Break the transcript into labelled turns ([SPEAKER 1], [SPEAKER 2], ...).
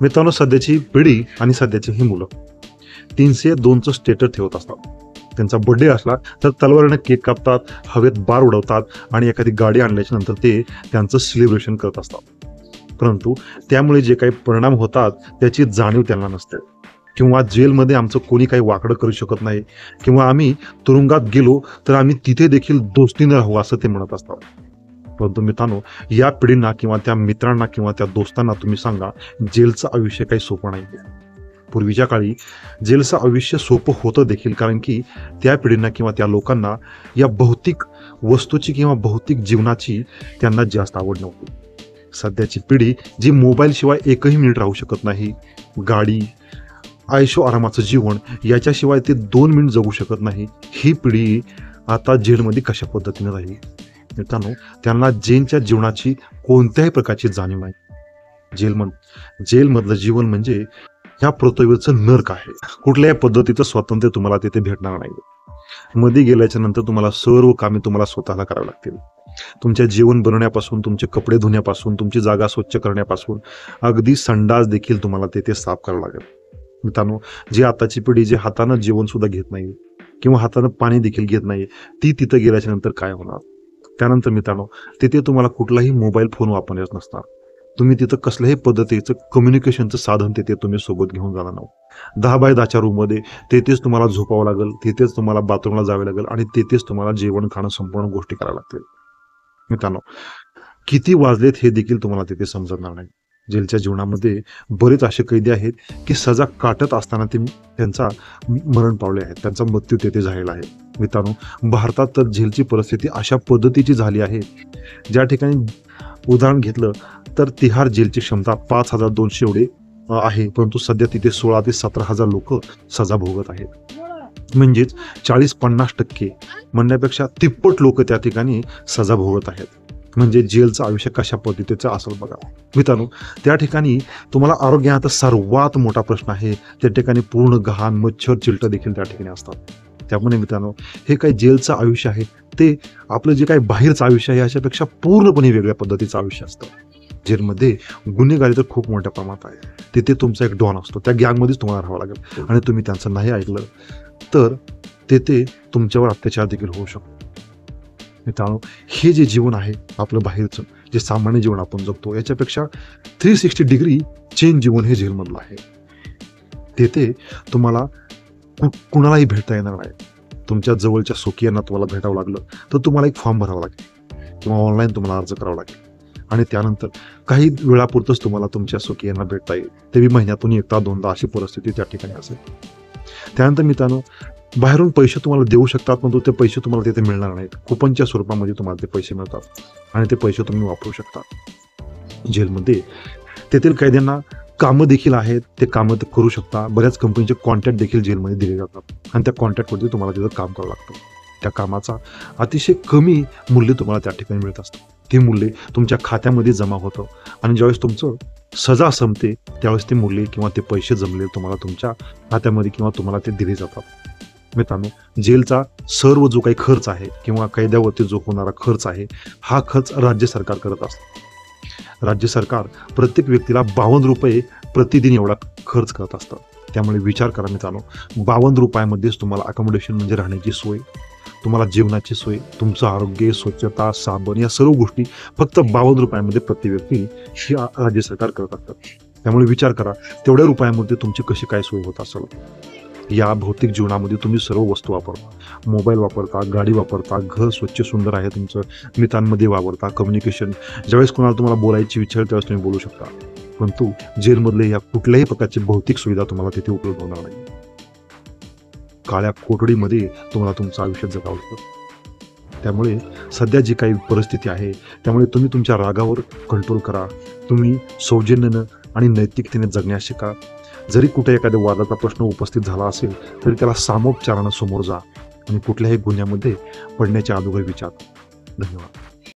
[SPEAKER 1] मित्रांनो, सध्याची पिढी आणि सध्याची ही मुलं 302चं स्टेटस ठेवत असतात. त्यांचा बर्थडे असला तर तलवारीने केक कापतात, हवेत बार उडवतात आणि एखादी गाडी आणल्याच्या नंतर ते त्यांचं सेलिब्रेशन करत असतात. परंतु त्यामुळे जे काही परिणाम होतात त्याची जाणीव त्यांना नसते. किंवा जेलमध्ये आमचं कोणी काही वाकडं करू शकत नाही, किंवा आम्ही तुरुंगात गेलो तर आम्ही तिथे देखील दोस्तीनं राहू असं ते म्हणत असतात. परंतु मित्रांनो, या पिढींना किंवा त्या मित्रांना किंवा त्या दोस्तांना तुम्ही सांगा, जेलचं आयुष्य काही सोपं नाही. पूर्वीच्या काळी जेलचं आयुष्य सोपं होतं देखील, कारण की त्या पिढींना किंवा त्या लोकांना या भौतिक वस्तूची किंवा भौतिक जीवनाची त्यांना जास्त आवड नव्हती. सध्याची पिढी जी मोबाईलशिवाय एकही मिनिट राहू शकत नाही, गाडी, आयशो आरामाचं जीवन याच्याशिवाय ते 2 मिनिट जगू शकत नाही, ही पिढी आता जेलमध्ये कशा पद्धतीने राहील? मित्रांनो, त्यांना जेलच्या जीवनाची कोणत्याही प्रकारची जाणीव नाही. जेलमधलं जीवन म्हणजे ह्या पृथ्वीवरचं नरक आहे. कुठल्याही पद्धतीचं स्वातंत्र्य तुम्हाला तिथे भेटणार नाही. मध्ये गेल्याच्या नंतर तुम्हाला सर्व कामे तुम्हाला स्वतःला करावी लागतील. तुमच्या जेवण बनवण्यापासून, तुमचे कपडे धुण्यापासून, तुमची जागा स्वच्छ करण्यापासून, अगदी संडास देखील तुम्हाला तिथे साफ करावं लागेल. मित्रांनो, जी आताची पिढी जे हातानं जेवण सुद्धा घेत नाही किंवा हातानं पाणी देखील घेत नाही, ती तिथं गेल्याच्या नंतर काय होणार? त्यानंतर मित्रांनो, तिथे तुम्हाला कुठलाही मोबाईल फोन वापरण्यास नसणार. तुम्ही तिथं कसल्याही पद्धतीचं कम्युनिकेशनचं साधन तिथे तुम्ही सोबत घेऊन जाणार नाही. 10x10च्या रूममध्ये तिथेच तुम्हाला झोपावं लागेल, तिथेच तुम्हाला बाथरूमला जावे लागेल आणि तिथेच तुम्हाला जेवण खाणं संपूर्ण गोष्टी कराव्या लागतील. मित्रांनो, किती वाजलेत हे देखील तुम्हाला तिथे समजणार नाही. जेलच्या जीवनामध्ये बरेच असे कैदी आहेत की सजा काटत असताना त्यांचा मरण पावले आहेत, त्यांचा मृत्यू तेथे झालेला आहे. मित्रांनो, भारतात तर जेलची परिस्थिती अशा पद्धतीची झाली आहे, ज्या ठिकाणी उदाहरण घेतलं तर तिहार जेलची क्षमता 5200 एवढे आहे, परंतु सध्या तिथे 16 ते 17,000 लोक सजा भोगत आहेत. म्हणजेच 40-50% म्हणण्यापेक्षा तिप्पट लोक त्या ठिकाणी सजा भोगत आहेत. म्हणजे जेलचं आयुष्य कशा पद्धतीचं असेल बघा. मित्रांनो, त्या ठिकाणी तुम्हाला आरोग्याचा सर्वात मोठा प्रश्न आहे. त्या ठिकाणी पूर्ण घाण, मच्छर, चिलटं देखील त्या ठिकाणी असतात. त्यामुळे मित्रांनो, हे काही जेलचं आयुष्य आहे ते आपलं जे काही बाहेरचं आयुष्य आहे याच्यापेक्षा पूर्णपणे वेगळ्या पद्धतीचं आयुष्य असतं. जेलमध्ये गुन्हेगारी तर खूप मोठ्या प्रमाणात आहे. तिथे तुमचा एक डॉन असतो, त्या गँगमध्येच तुम्हाला राहावं लागेल आणि तुम्ही त्यांचं नाही ऐकलं तर तिथे तुमच्यावर अत्याचार देखील होऊ शकतो. मित्रांनो, हे जे जीवन आहे आपलं बाहेरचं, जे सामान्य जीवन आपण जगतो, याच्यापेक्षा 360 डिग्री चेंज जीवन हे जेलमधलं आहे. तिथे तुम्हाला कुणालाही भेटता येणार नाही. तुमच्या जवळच्या स्वकीयांना तुम्हाला भेटावं लागलं तर तुम्हाला एक फॉर्म भरावा लागेल किंवा ऑनलाईन तुम्हाला अर्ज करावा लागेल आणि त्यानंतर काही वेळापुरतंच तुम्हाला तुमच्या स्वकीयांना भेटता येईल. ते महिन्यातून 1-2दा अशी परिस्थिती त्या ठिकाणी असेल. त्यानंतर मित्रांनो, बाहेरून पैसे तुम्हाला देऊ शकतात, पण ते पैसे तुम्हाला तिथे मिळणार नाहीत. कुपनच्या स्वरूपामध्ये तुम्हाला ते पैसे मिळतात आणि ते पैसे तुम्ही वापरू शकता. जेलमध्ये तेथील कैद्यांना कामं देखील आहेत, ते कामं करू शकता. बऱ्याच कंपनीचे कॉन्ट्रॅक्ट देखील जेलमध्ये दिले जातात आणि त्या कॉन्ट्रॅक्टवरती तुम्हाला तिथं काम करावं लागतं. त्या कामाचा अतिशय कमी मूल्य तुम्हाला त्या ठिकाणी मिळत असतं. ते मूल्य तुमच्या खात्यामध्ये जमा होतं आणि ज्यावेळेस तुमचं सजा संपते त्यावेळेस ते मूल्य किंवा ते पैसे जमले तुम्हाला तुमच्या खात्यामध्ये किंवा तुम्हाला ते दिले जातात. मित्रांनो, जेलचा सर्व जो काही खर्च आहे किंवा कैद्यावरती जो होणारा खर्च आहे, हा खर्च राज्य सरकार करत असतं. राज्य सरकार प्रत्येक व्यक्तीला 52 रुपये प्रतिदिन एवढा खर्च करत असतं. त्यामुळे विचार करा मित्रांनो, 52 रुपयामध्येच तुम्हाला अकोमोडेशन म्हणजे राहण्याची सोय, तुम्हाला जेवणाची सोय, तुमचं आरोग्य, स्वच्छता, साबण या सर्व गोष्टी फक्त 52 रुपयामध्ये प्रति व्यक्ती ही राज्य सरकार करत असतात. त्यामुळे विचार करा, तेवढ्या रुपयामध्ये तुमची कशी काय सोय होत असेल. या भौतिक जीवनामध्ये तुम्ही सर्व वस्तू वापरता, मोबाईल वापरता, गाडी वापरता, घर स्वच्छ सुंदर आहे तुमचं, मित्रांमध्ये वापरता, कम्युनिकेशन, ज्यावेळेस कोणाला तुम्हाला बोलायची इच्छा त्यावेळेस तुम्ही बोलू शकता. परंतु जेलमधले या कुठल्याही प्रकारची भौतिक सुविधा तुम्हाला तिथे उपलब्ध होणार नाही. काळ्या कोठडीमध्ये तुम्हाला तुमचं आयुष्य जगावं लागतं. त्यामुळे सध्या जी काही परिस्थिती आहे त्यामुळे तुम्ही तुमच्या रागावर कंट्रोल करा. तुम्ही सौजन्यानं आणि नैतिकतेने जगण्यास शिका. जरी कुठे एखाद्या वादाचा प्रश्न उपस्थित झाला असेल तरी त्याला सामोपचारानं समोर जा आणि कुठल्याही गुन्ह्यामध्ये पडण्याच्या अगोदर विचार. धन्यवाद.